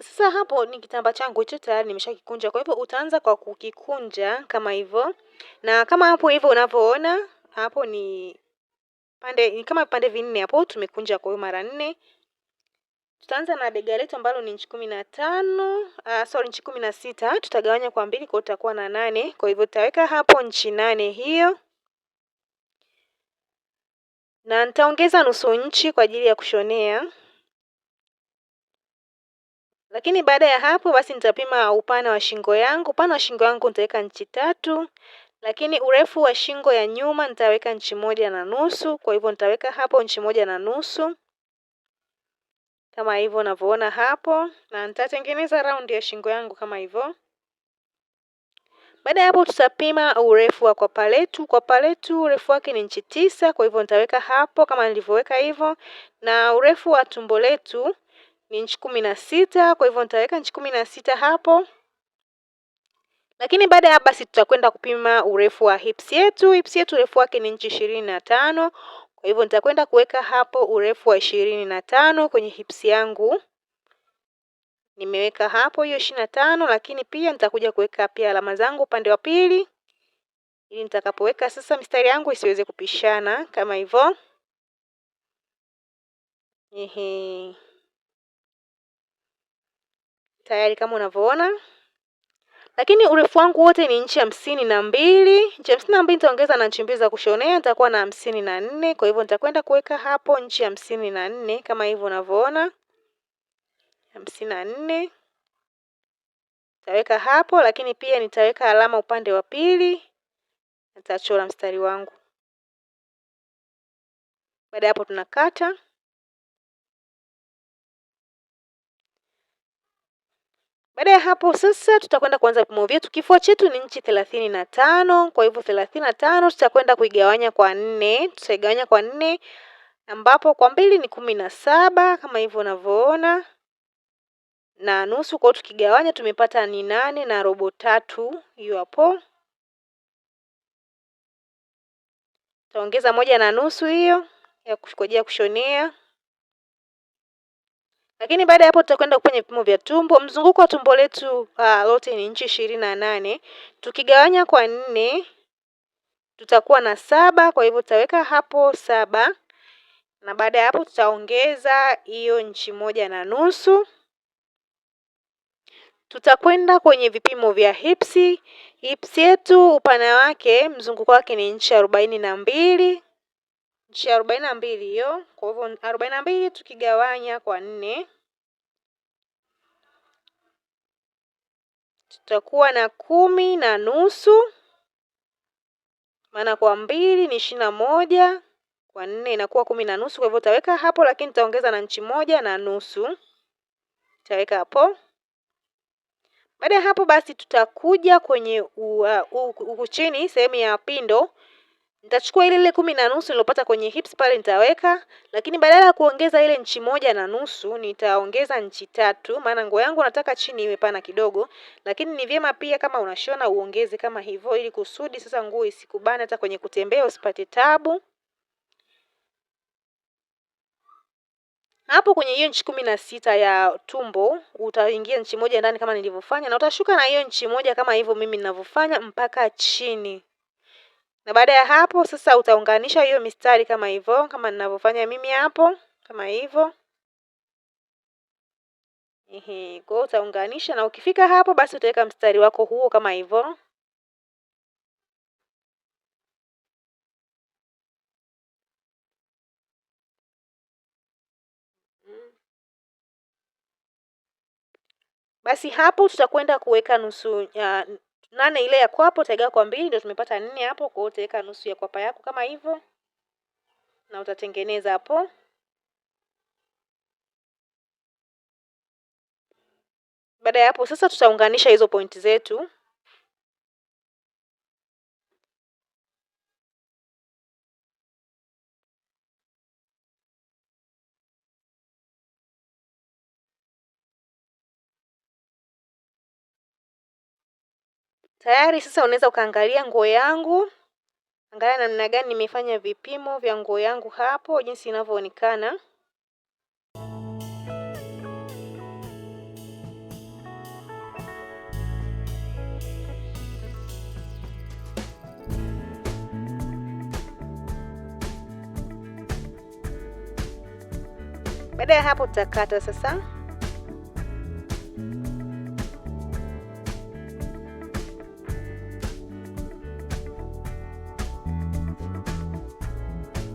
Sasa hapo ni kitambaa changu hicho tayari nimeshakikunja. Kwa hivyo utaanza kwa kukikunja kama hivyo. Na kama hapo hivyo unavyoona, hapo ni kama vipande vinne hapo tumekunja kwa hiyo mara 4. Tutaanza na bega letu ambalo ni inchi 15, inchi 16, tutagawanya kwa 2 kwa hiyo tutakuwa na 8. Kwa hivyo tutaweka hapo inchi 8 hiyo. Na nitaongeza nusu inchi kwa ajili ya kushonea. Lakini baada ya hapo basi nitapima upana wa shingo yangu. Upana wa shingo yangu nitaweka inchi 3. Lakini urefu wa shingo ya nyuma nitaweka inchi 1.5. Kwa hivyo nitaweka hapo inchi 1.5. Kama hivyo unavyoona hapo. Na nitatengeneza round ya shingo yangu kama hivyo. Baada ya hapo tutapima urefu wa kwapa letu. Kwapa letu urefu wake ni inchi 9. Kwa hivyo nitaweka hapo kama nilivyoweka hivyo. Na urefu wa tumbo letu ni inchi 16. Kwa hivyo nitaweka inchi 16 hapo. Lakini baada ya hapa basi tutakwenda kupima urefu wa hips yetu. Hips yetu urefu wake ni inchi 25. Kwa hivyo nitakwenda kuweka hapo urefu wa 25 kwenye hips yangu. Nimeweka hapo hiyo 25, lakini pia nitakuja kuweka pia alama zangu upande wa pili. Ili nitakapoweka sasa mistari yangu isiweze kupishana kama hivyo. Tayari kama unavyoona. Lakini urefu wangu wote ni inchi 52. Inchi 52 nitaongeza na inchi 2 za kushonea, nitakuwa na 54. Kwa hivyo nitakwenda kuweka hapo inchi 54 kama hivyo unavyoona. 54. Nitaweka hapo, lakini pia nitaweka alama upande wa pili. Nitachora mstari wangu. Baada ya hapo tunakata. Baada ya hapo sasa tutakwenda kuanza vipimo vyetu. Kifua chetu ni inchi 35. Kwa hivyo 35 tutakwenda kuigawanya kwa 4. Tutaigawanya kwa 4 ambapo kwa 2 ni 17 kama hivyo unavyoona. Na nusu kwa tukigawanya tumepata ni 8 na robo 3 hiyo hapo. Tutaongeza 1.5 hiyo ya kujia kushonea. Lakini baada ya hapo tutakwenda kwenye vipimo vya tumbo. Mzunguko wa tumbo letu lote ni inchi 28. Tukigawanya kwa 4 tutakuwa na 7. Kwa hivyo tutaweka hapo 7. Na baada ya hapo tutaongeza hiyo inchi 1.5. Tutakwenda kwenye vipimo vya hips. Hips yetu upana wake mzunguko wake ni inchi 42. Inchi 42 hiyo. Kwa hivyo 42 tukigawanya kwa 4 tutakuwa na 10.5. Maana kwa 2 ni 21. Kwa 4 inakuwa 10.5. Kwa hivyo utaweka hapo, lakini nitaongeza na inchi 1.5. Utaweka hapo. Baada ya hapo basi tutakuja kwenye huku chini sehemu ya pindo. Nitachukua ile 10.5 nilopata kwenye hips pale nitaweka, lakini badala ya kuongeza ile inchi 1.5 nitaongeza inchi 3, maana nguo yangu nataka chini iwe pana kidogo, lakini ni vyema pia kama unashona uongeze kama hivyo ili kusudi sasa nguo isikubane hata kwenye kutembea usipate tabu. Hapo kwenye hiyo inchi 16 ya tumbo utaingia inchi 1 ndani kama nilivyofanya, na utashuka na hiyo inchi 1 kama hivyo mimi ninavyofanya mpaka chini. Na baada ya hapo sasa utaunganisha hiyo mistari kama hivyo, kama ninavyofanya mimi hapo, kama hivyo. Kwa hiyo utaunganisha na ukifika hapo basi utaweka mstari wako huo kama hivyo. Basi hapo tutakwenda kuweka nusu 8 ile ya kwapo utaigawa kwa 2 ndio tumepata 4 hapo, kwa hiyo utaweka nusu ya kwapa yako kama hivyo. Na utatengeneza hapo. Baada ya hapo sasa tutaunganisha hizo pointi zetu. Tayari sasa unaweza ukaangalia nguo yangu. Angalia namna gani nimefanya vipimo vya nguo yangu hapo jinsi inavyoonekana. Baada ya hapo tutakata sasa.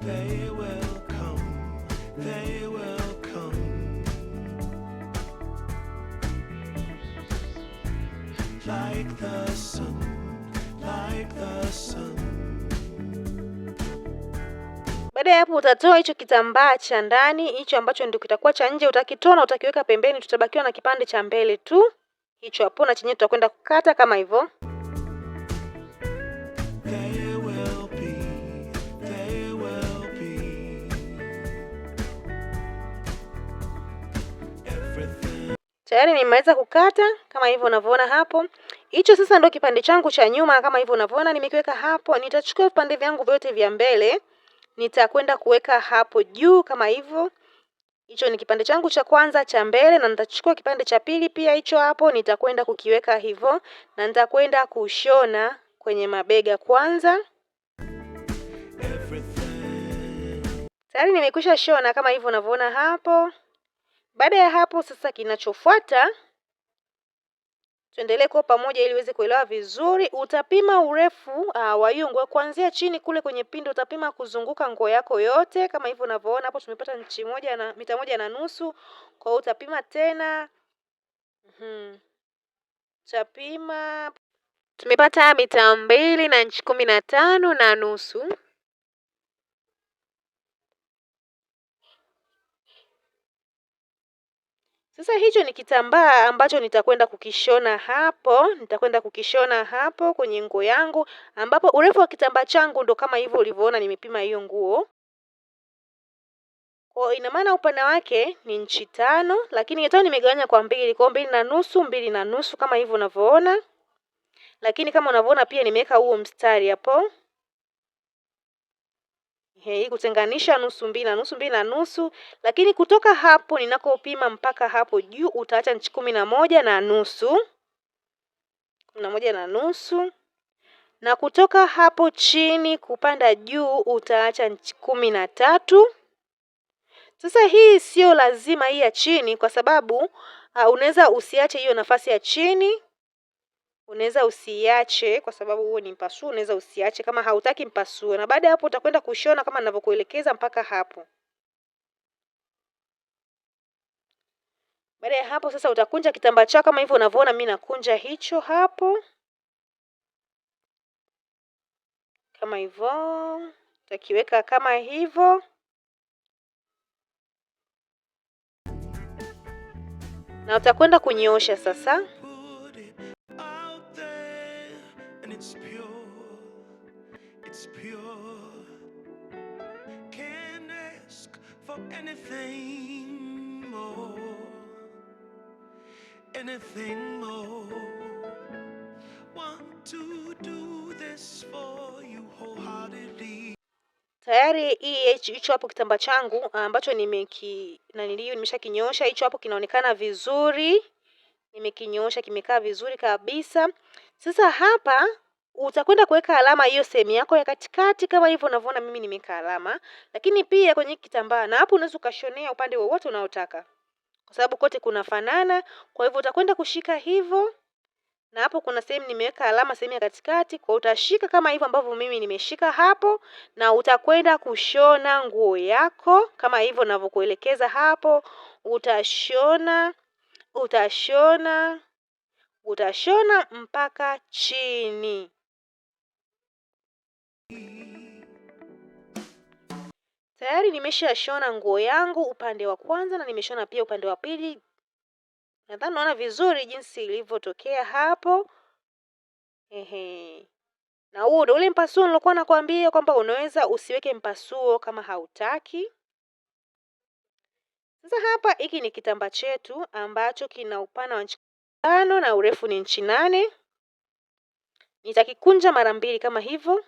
They will come, they will come, like the sun, like the sun. Baada ya hapo utatoa hicho kitambaa cha ndani, hicho ambacho ndio kitakuwa cha nje utakitoa na utakiweka pembeni, tutabakiwa na kipande cha mbele tu. Hicho hapo na chenyewe tutakwenda kukata kama hivyo. Tayari nimeweza kukata kama hivyo unavyoona hapo. Hicho sasa ndio kipande changu cha nyuma kama hivyo unavyoona nimekiweka hapo. Nitachukua vipande vyangu vyote vya mbele, nitakwenda kuweka hapo juu kama hivyo. Hicho ni kipande changu cha kwanza cha mbele na nitachukua kipande cha pili pia hicho hapo nitakwenda kukiweka hivyo na nitakwenda kushona kwenye mabega kwanza. Tayari nimekwisha shona kama hivyo unavyoona hapo. Baada ya hapo sasa kinachofuata tuendelee kwa pamoja ili uweze kuelewa vizuri. Utapima urefu wa hiyo nguo kuanzia chini kule kwenye pindo, utapima kuzunguka nguo yako yote kama hivyo unavyoona hapo. Tumepata inchi 1 na mita 1.5. Kwa hiyo utapima tena. Utapima tumepata mita 2 na inchi 15.5. Sasa hicho ni kitambaa ambacho nitakwenda kukishona hapo. Nitakwenda kukishona hapo kwenye nguo yangu ambapo urefu wa kitambaa changu ndo kama hivyo ulivyoona nimepima hiyo nguo. Kwa ina maana upana wake ni inchi 5 lakini yote nimegawanya kwa 2. Kwa 2.5, 2.5 kama hivyo unavyoona. Lakini kama unavyoona pia nimeweka huo mstari hapo. Hii kutenganisha nusu 2.5, 2.5, lakini kutoka hapo ninakopima mpaka hapo juu utaacha inchi 11.5. 11.5. Na kutoka hapo chini kupanda juu utaacha inchi 13. Sasa hii sio lazima hii ya chini kwa sababu unaweza usiache hiyo nafasi ya chini. Unaweza usiache kwa sababu huo ni mpasuo, unaweza usiache kama hautaki mpasuo. Na baada ya hapo utakwenda kushona kama ninavyokuelekeza mpaka hapo. Baada ya hapo sasa utakunja kitambaa chako kama hivyo unavyoona mimi nakunja hicho hapo. Kama hivyo. Utakiweka kama hivyo. Na utakwenda kunyoosha sasa. Anything more, want to do this for you wholeheartedly. Tayari hicho hapo kitambaa changu ambacho nimeshakinyoosha, hicho hapo kinaonekana vizuri. Nimekinyoosha kimekaa vizuri kabisa. Sasa hapa utakwenda kuweka alama hiyo sehemu yako ya katikati kama hivyo unavyoona mimi nimeweka alama, lakini pia kwenye kitambaa na hapo unaweza ukashonea upande wowote unaotaka. Kwa sababu kote kunafanana, kwa hivyo utakwenda kushika hivyo. Na hapo kuna sehemu nimeweka alama sehemu ya katikati, kwa utashika kama hivyo ambavyo mimi nimeshika hapo na utakwenda kushona nguo yako kama hivyo ninavyokuelekeza hapo. Utashona mpaka chini. Tayari nimeshashona nguo yangu upande wa kwanza na nimeshona pia upande wa pili. Nadhani unaona vizuri jinsi ilivyotokea hapo. Na huo ndio ule mpasuo nilokuwa nakwambia kwamba unaweza usiweke mpasuo kama hautaki. Sasa hapa hiki ni kitambaa chetu ambacho kina upana wa inchi 5 na urefu ni inchi 8. Nitakikunja mara mbili kama hivyo,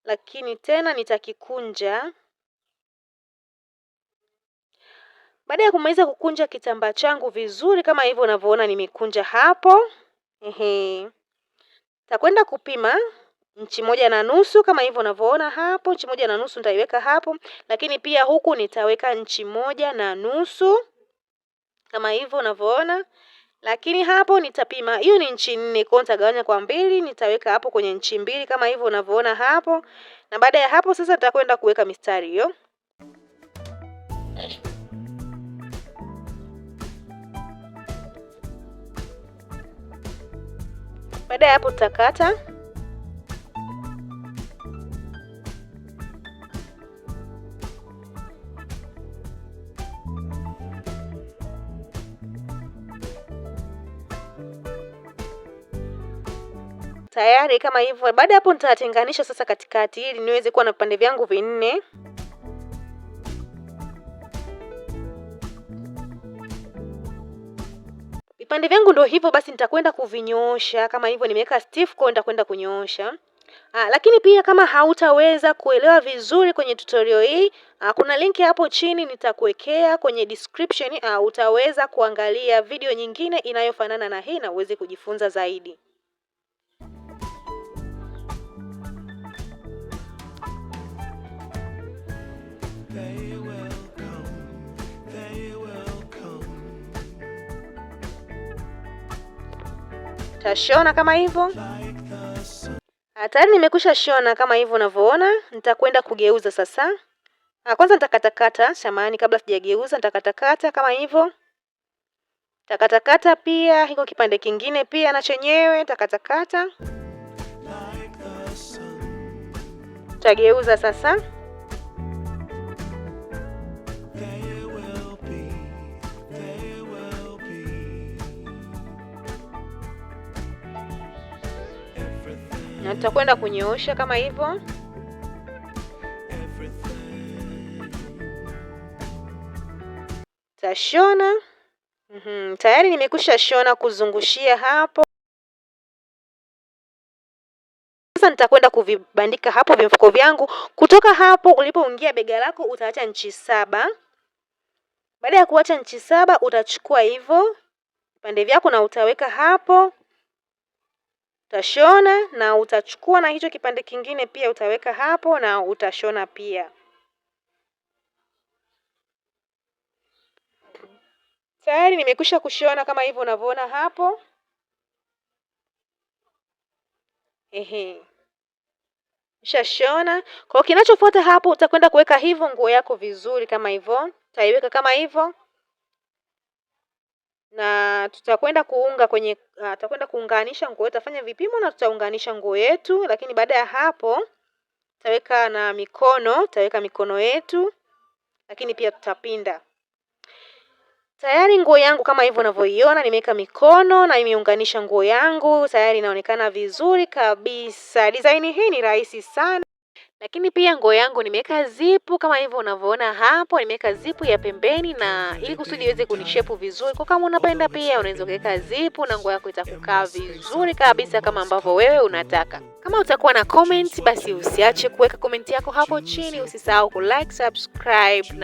lakini tena nitakikunja. Baada ya kumaliza kukunja kitambaa changu vizuri kama hivyo unavyoona nimekunja hapo, takwenda kupima inchi 1.5 kama hivyo unavyoona hapo. Inchi 1.5 nitaiweka hapo, lakini pia huku nitaweka inchi 1.5 kama hivyo unavyoona. Lakini hapo nitapima, hiyo ni inchi 4, kwa nitagawanya kwa 2, nitaweka hapo kwenye inchi 2 kama hivyo unavyoona hapo. Na baada ya hapo sasa nitakwenda kuweka mistari hiyo. Baada ya hapo tutakata. Tayari kama hivyo. Baada hapo nitatenganisha sasa katikati ili niweze kuwa na vipande vyangu 4. Vipande vyangu ndio hivyo basi, nitakwenda kuvinyoosha kama hivyo. Nimeweka stiff kwa nitakwenda kunyoosha. Lakini pia kama hautaweza kuelewa vizuri kwenye tutorial hii, kuna linki hapo chini nitakuwekea kwenye description. Utaweza kuangalia video nyingine inayofanana na hii na uweze kujifunza zaidi. Tashona kama hivyo. Tayari nimekusha shona kama hivyo unavyoona. Nitakwenda kugeuza sasa. Kwanza nitakatakata, samahani, kabla sijageuza nitakatakata kama hivyo. Takatakata pia hiko kipande kingine pia na chenyewe nitakatakata. Tageuza sasa. Na tutakwenda kunyoosha kama hivyo. Tashona. Tayari nimekusha shona kuzungushia hapo. Sasa nitakwenda kuvibandika hapo vimfuko vyangu. Kutoka hapo ulipoingia bega lako utaacha inchi 7. Baada ya kuacha inchi 7 utachukua hivyo vipande vyako na utaweka hapo. Utashona na utachukua na hicho kipande kingine pia utaweka hapo na utashona pia. Tayari nimekusha kushona kama hivyo unavyoona hapo. Nishashona. Kwa kinachofuata hapo utakwenda kuweka hivyo nguo yako vizuri kama hivyo. Utaiweka kama hivyo. Na tutakwenda kuunga kwenye tutakwenda kuunganisha nguo yetu, tutafanya vipimo na tutaunganisha nguo yetu. Lakini baada ya hapo tutaweka na mikono, tutaweka mikono yetu, lakini pia tutapinda. Tayari nguo yangu kama hivyo unavyoiona nimeweka mikono na nimeunganisha nguo yangu. Tayari inaonekana vizuri kabisa. Design hii ni rahisi sana. Lakini pia nguo yangu nimeweka zipu kama hivyo unavyoona hapo. Nimeweka zipu ya pembeni na ili kusudi iweze kunishepu vizuri. Kwa kama unapenda pia unaweza kuweka zipu na nguo yako itakukaa vizuri kabisa kama ambavyo wewe unataka. Kama utakuwa na comment basi usiache kuweka comment yako hapo chini. Usisahau ku like, subscribe na